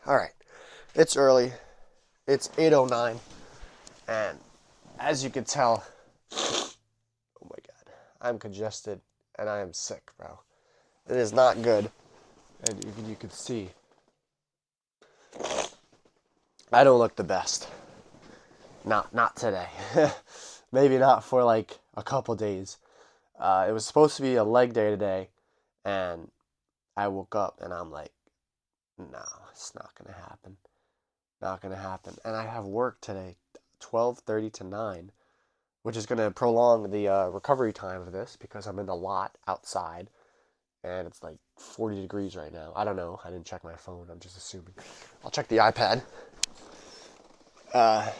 Alright, it's early. It's 8:09, and as you can tell, oh my god, I'm congested and I am sick, bro. It is not good, and even you can see, I don't look the best. Not today. Maybe not for like a couple days. It was supposed to be a leg day today, and I woke up and I'm like, no, it's not gonna happen. Not gonna happen. And I have work today, 12:30 to 9, which is gonna prolong the recovery time of this because I'm in the lot outside and it's like 40 degrees right now. I don't know. I didn't check my phone. I'm just assuming. I'll check the iPad. Uh,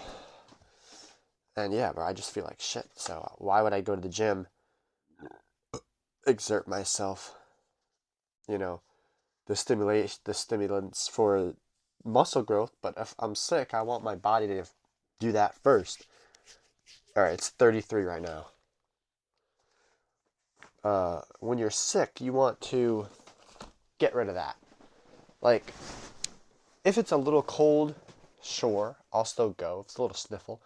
and yeah, bro, I just feel like shit. So why would I go to the gym, exert myself? You know, the stimulants for muscle growth. But if I'm sick, I want my body to do that first. All right, it's 33 right now. When you're sick, you want to get rid of that. Like, if it's a little cold, sure, I'll still go. If it's a little sniffle.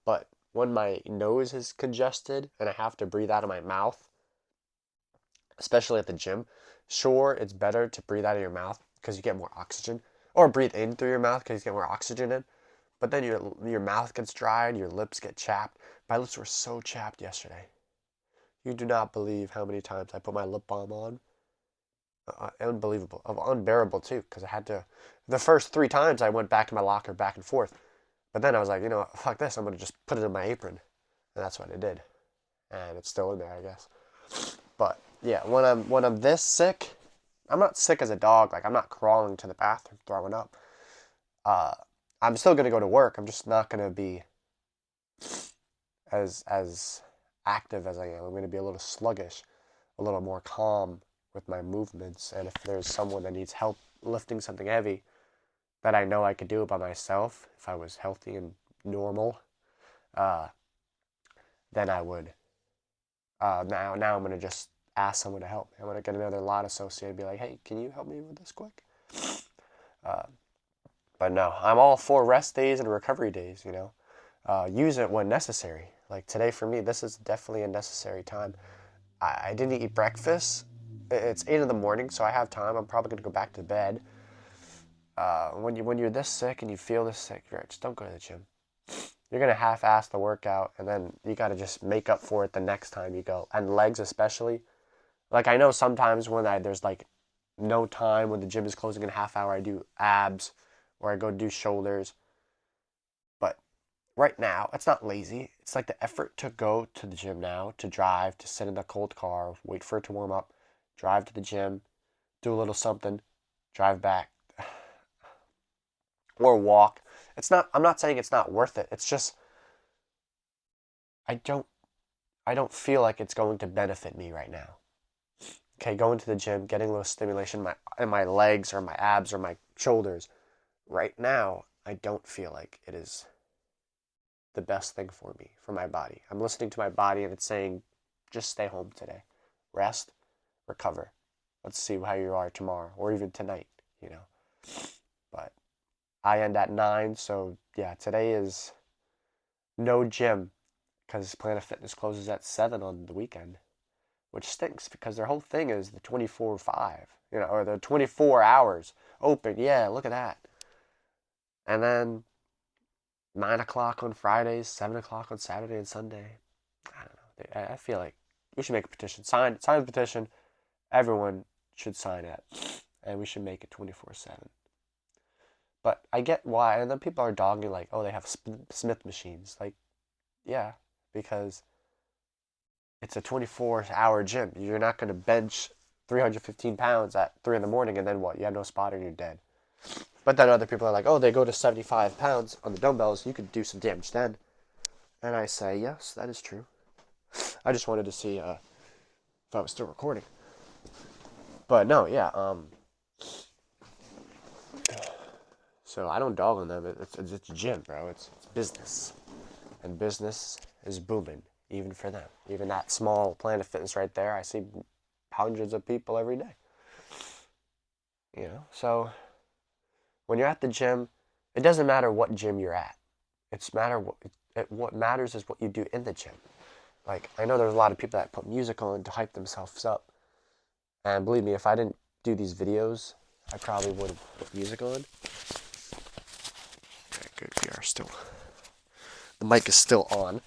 But when my nose is congested and I have to breathe out of my mouth, especially at the gym, sure, it's better to breathe out of your mouth because you get more oxygen. Or breathe in through your mouth because you get more oxygen in. But then your mouth gets dry and your lips get chapped. My lips were so chapped yesterday. You do not believe how many times I put my lip balm on. Unbelievable, unbearable too, because I had to. The first 3 times I went back to my locker, back and forth, but then I was like, fuck this, I'm gonna just put it in my apron, and that's what I did, and it's still in there, I guess. But yeah, when I'm this sick, I'm not sick as a dog. Like I'm not crawling to the bathroom throwing up. Uh, I'm still gonna go to work. I'm just not gonna be as active as I am. I'm gonna be a little sluggish, a little more calm with my movements. And if there's someone that needs help lifting something heavy that I know I could do it by myself, if I was healthy and normal, uh, then I would. Now I'm gonna just ask someone to help me. I'm gonna get another lot associate and be like, hey, can you help me with this quick? Uh, but no, I'm all for rest days and recovery days. Use it when necessary. Like today for me, this is definitely a necessary time. I didn't eat breakfast. It's 8 in the morning, so I have time. I'm probably gonna go back to bed. When you're this sick and you feel this sick, just don't go to the gym. You're gonna half-ass the workout, and then you gotta just make up for it the next time you go. And legs especially. Like I know sometimes when there's like no time when the gym is closing in a half hour, I do abs or I go do shoulders. But right now, it's not lazy. It's like the effort to go to the gym now, to drive, to sit in the cold car, wait for it to warm up, drive to the gym, do a little something, drive back, or walk. I'm not saying it's not worth it. It's just I don't I don't feel like it's going to benefit me right now. Okay, going to the gym, getting a little stimulation in my legs or my abs or my shoulders. Right now, I don't feel like it is the best thing for me, for my body. I'm listening to my body and it's saying, just stay home today. Rest, recover. Let's see how you are tomorrow or even tonight, you know. But I end at 9, so yeah, today is no gym because Planet Fitness closes at 7 on the weekend, which stinks because their whole thing is the 24/5, or the 24 hours open. Yeah, look at that. And then 9 o'clock on Fridays, 7 o'clock on Saturday and Sunday. I don't know. I feel like we should make a petition. Sign the petition. Everyone should sign it. And we should make it 24/7. But I get why. And then people are dogging like, oh, they have Smith machines. Like, yeah, because it's a 24-hour gym. You're not going to bench 315 pounds at 3 in the morning and then what? You have no spot and you're dead. But then other people are like, oh, they go to 75 pounds on the dumbbells. You could do some damage then. And I say, yes, that is true. I just wanted to see if I was still recording. But no, yeah. So I don't dog on them. It's a gym, bro. It's business. And business is booming, even for them. Even that small Planet Fitness right there, I see hundreds of people every day. So When you're at the gym, it doesn't matter what gym you're at. What matters is what you do in the gym. Like, I know there's a lot of people that put music on to hype themselves up. And believe me, if I didn't do these videos, I probably would have put music on. Okay, good. We are still. The mic is still on.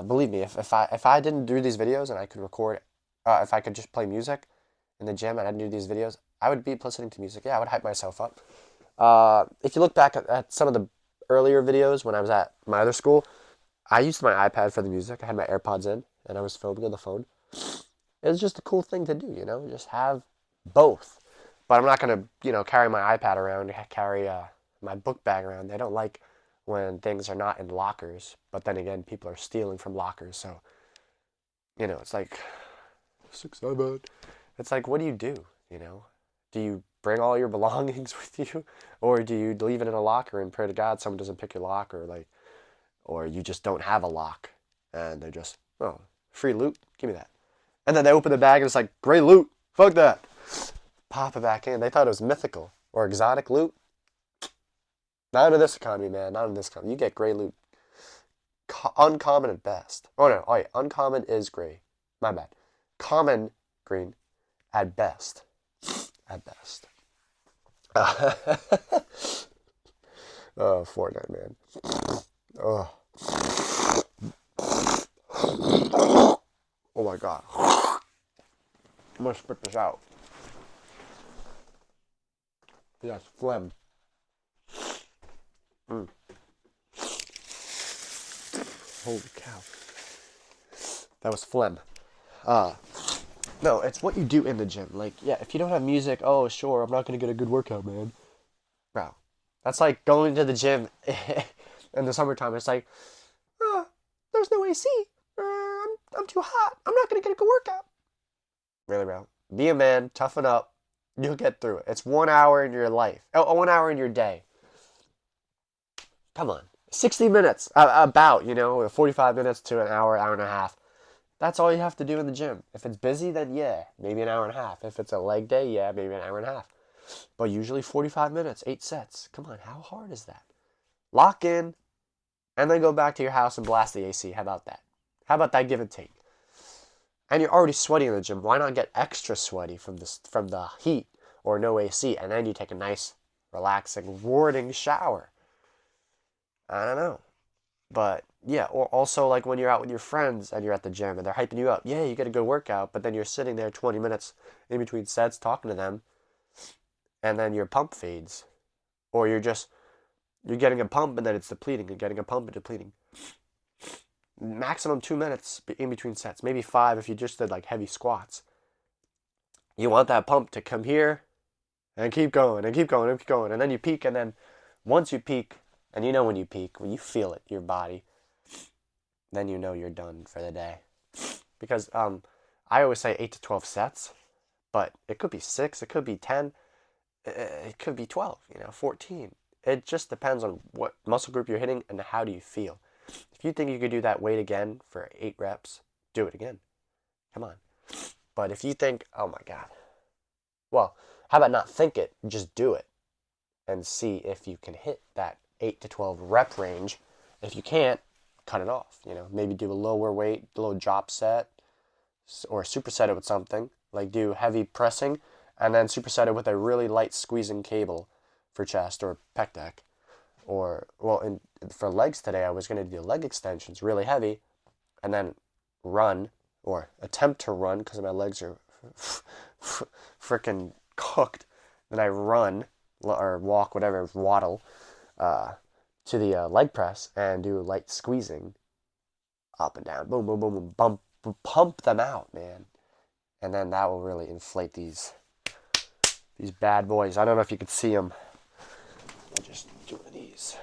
Believe me, if I didn't do these videos and I could record, if I could just play music in the gym and I didn't do these videos, I would be listening to music. Yeah, I would hype myself up. If you look back at some of the earlier videos when I was at my other school, I used my iPad for the music. I had my AirPods in and I was filming on the phone. It was just a cool thing to do, just have both. But I'm not going to, carry my iPad around, carry my book bag around. They don't like when things are not in lockers. But then again, people are stealing from lockers. So, it's like, 6-7. It's like, what do you do, Do you bring all your belongings with you? Or do you leave it in a locker and pray to God someone doesn't pick your lock? Or you just don't have a lock. And they're just, oh, free loot? Give me that. And then they open the bag and it's like, great loot. Fuck that. Pop it back in. They thought it was mythical or exotic loot. Not in this economy, man. Not in this economy. You get gray loot. Uncommon at best. Oh, no. Oh, yeah. Uncommon is gray. My bad. Common, green. At best. At best. Oh, Fortnite, man. Oh. Oh, my God. I'm going to spit this out. Yes, phlegm. Mm. Holy cow. That was phlegm. No, it's what you do in the gym. Like, yeah, if you don't have music, oh, sure, I'm not going to get a good workout, man. Bro, that's like going to the gym in the summertime. It's like, there's no AC. I'm too hot. I'm not going to get a good workout. Really, bro. Be a man. Toughen up. You'll get through it. It's 1 hour in your life. Oh, 1 hour in your day. Come on. 60 minutes. About, 45 minutes to an hour, hour and a half. That's all you have to do in the gym. If it's busy, then yeah, maybe an hour and a half. If it's a leg day, yeah, maybe an hour and a half. But usually 45 minutes, 8 sets. Come on, how hard is that? Lock in, and then go back to your house and blast the AC. How about that? How about that give and take? And you're already sweaty in the gym. Why not get extra sweaty from the heat or no AC, and then you take a nice, relaxing, rewarding shower? I don't know. But yeah, or also like when you're out with your friends and you're at the gym and they're hyping you up. Yeah, you get a good workout, but then you're sitting there 20 minutes in between sets talking to them, and then your pump fades. Or you're getting a pump and then it's depleting. You're getting a pump and depleting. Maximum 2 minutes in between sets, maybe 5 if you just did like heavy squats. You want that pump to come here and keep going and keep going and keep going, and then you peak, and then once you peak, and when you peak, when you feel it, your body, then you know you're done for the day. Because I always say 8 to 12 sets, but it could be 6, it could be 10, it could be 12, 14. It just depends on what muscle group you're hitting and how do you feel. If you think you could do that weight again for 8 reps, do it again. Come on. But if you think, oh my God, well, how about not think it, just do it and see if you can hit that 8 to 12 rep range. If you can't, cut it off. Maybe do a lower weight, low drop set, or superset it with something. Like do heavy pressing, and then superset it with a really light squeezing cable for chest or pec deck. Or, well, for legs today, I was going to do leg extensions, really heavy, and then run, or attempt to run, because my legs are freaking cooked. Then I run, or walk, whatever, waddle, to the leg press and do light squeezing up and down. Boom, boom, boom, boom. Pump them out, man. And then that will really inflate these bad boys. I don't know if you could see them. I'll just do one of these.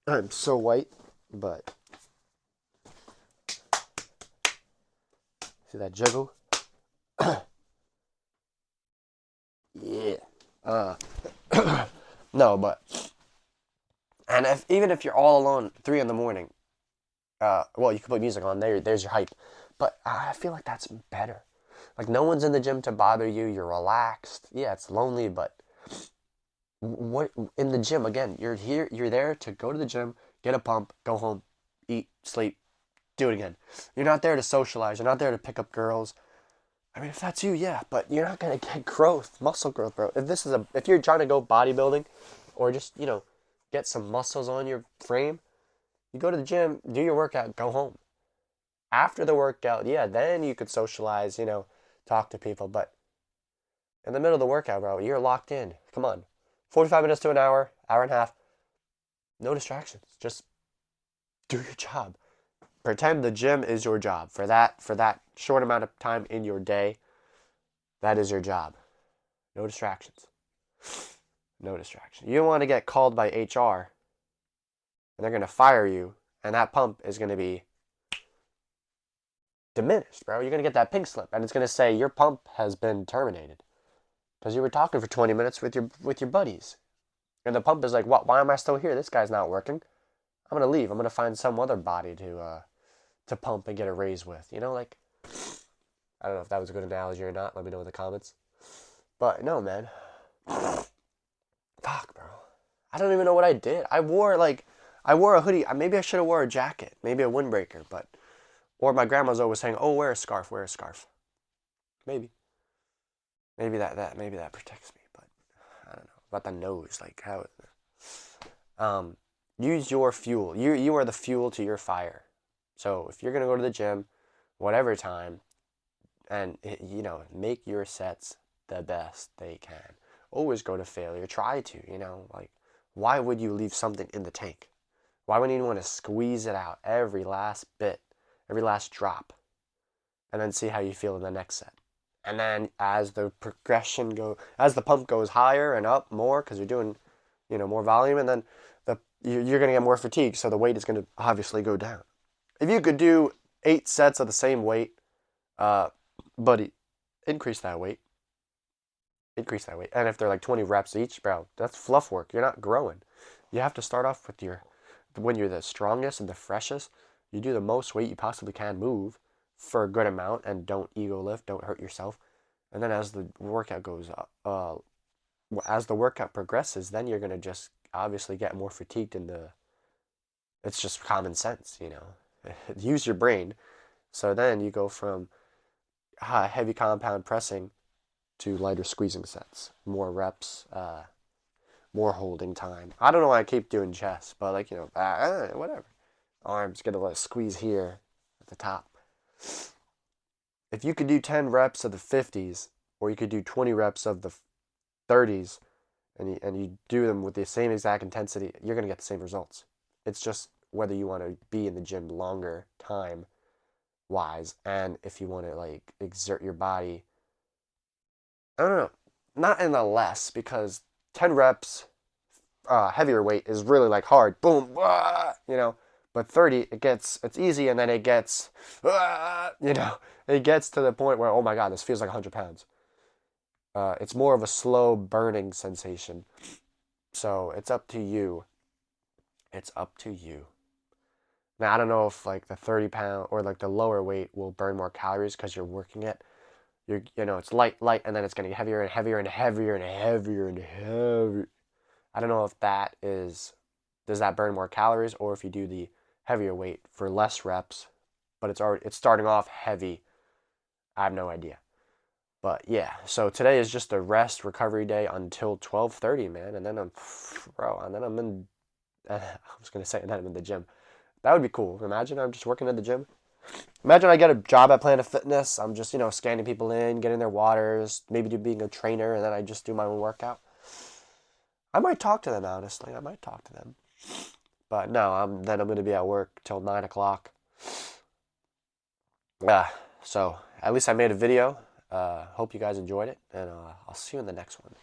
I'm so white, but see that jiggle? Yeah. No, but and even if you're all alone, 3 in the morning, well, you can put music on. There's your hype. But I feel like that's better. Like, no one's in the gym to bother you. You're relaxed. Yeah, it's lonely, but what in the gym again? You're here. You're there to go to the gym, get a pump, go home, eat, sleep, do it again. You're not there to socialize. You're not there to pick up girls. I mean, if that's you, yeah, but you're not gonna get growth, muscle growth, bro. If you're trying to go bodybuilding, or just get some muscles on your frame, you go to the gym, do your workout, go home. After the workout, yeah, then you could socialize, talk to people. But in the middle of the workout, bro, you're locked in. Come on, 45 minutes to an hour, hour and a half, no distractions. Just do your job. Pretend the gym is your job for that short amount of time in your day. That is your job. No distractions. No distractions. You don't want to get called by HR and they're going to fire you, and that pump is going to be diminished, bro. You're going to get that pink slip, and it's going to say your pump has been terminated because you were talking for 20 minutes with your buddies. And the pump is like, what? Why am I still here? This guy's not working. I'm going to leave. I'm going to find some other body to pump and get a raise with. Like, I don't know if that was a good analogy or not. Let me know in the comments. But no, man. Fuck, bro. I don't even know what I did. I wore a hoodie. Maybe I should have wore a jacket. Maybe a windbreaker. Or my grandma's always saying, "Oh, wear a scarf. Wear a scarf." Maybe. Maybe that protects me. But I don't know about the nose. Like how. Use your fuel. You are the fuel to your fire. So if you're gonna go to the gym, whatever time, and make your sets the best they can. Always go to failure. Try to, like, why would you leave something in the tank? Why would you want to squeeze it out every last bit, every last drop, and then see how you feel in the next set? And then as the pump goes higher and up more, because you're doing, more volume, and then you're going to get more fatigue, so the weight is going to obviously go down. If you could do 8 sets of the same weight, buddy, increase that weight. And if they're like 20 reps each, bro, that's fluff work. You're not growing. You have to start off with when you're the strongest and the freshest, you do the most weight you possibly can move for a good amount, and don't ego lift, don't hurt yourself. And then as the workout goes up, as the workout progresses, then you're going to just obviously get more fatigued it's just common sense, Use your brain. So then you go from heavy compound pressing to lighter squeezing sets, more reps, more holding time. I don't know why I keep doing chest, but whatever. Arms, get a little squeeze here at the top. If you could do 10 reps of the 50s, or you could do 20 reps of the 30s, and you do them with the same exact intensity, you're going to get the same results. It's just whether you want to be in the gym longer time wise, and if you want to exert your body. I don't know, not in the less, because 10 reps heavier weight is really hard, boom, but 30 it's easy, and then it gets it gets to the point where, oh my god, this feels like 100 pounds. It's more of a slow burning sensation. So it's up to you. Now I don't know if the 30-pound or the lower weight will burn more calories because you're working it. It's light, and then it's getting heavier and heavier and heavier and heavier and heavier. I don't know if does that burn more calories, or if you do the heavier weight for less reps, but it's starting off heavy. I have no idea. But yeah, so today is just a rest recovery day until 12:30, man, and then I'm in. I was gonna say, and then I'm in the gym. That would be cool. Imagine I'm just working at the gym. Imagine I get a job at Planet Fitness. I'm just scanning people in, getting their waters, maybe being a trainer, and then I just do my own workout. I might talk to them, honestly. I might talk to them. But no, I'm going to be at work till 9 o'clock. So at least I made a video. Hope you guys enjoyed it, and I'll see you in the next one.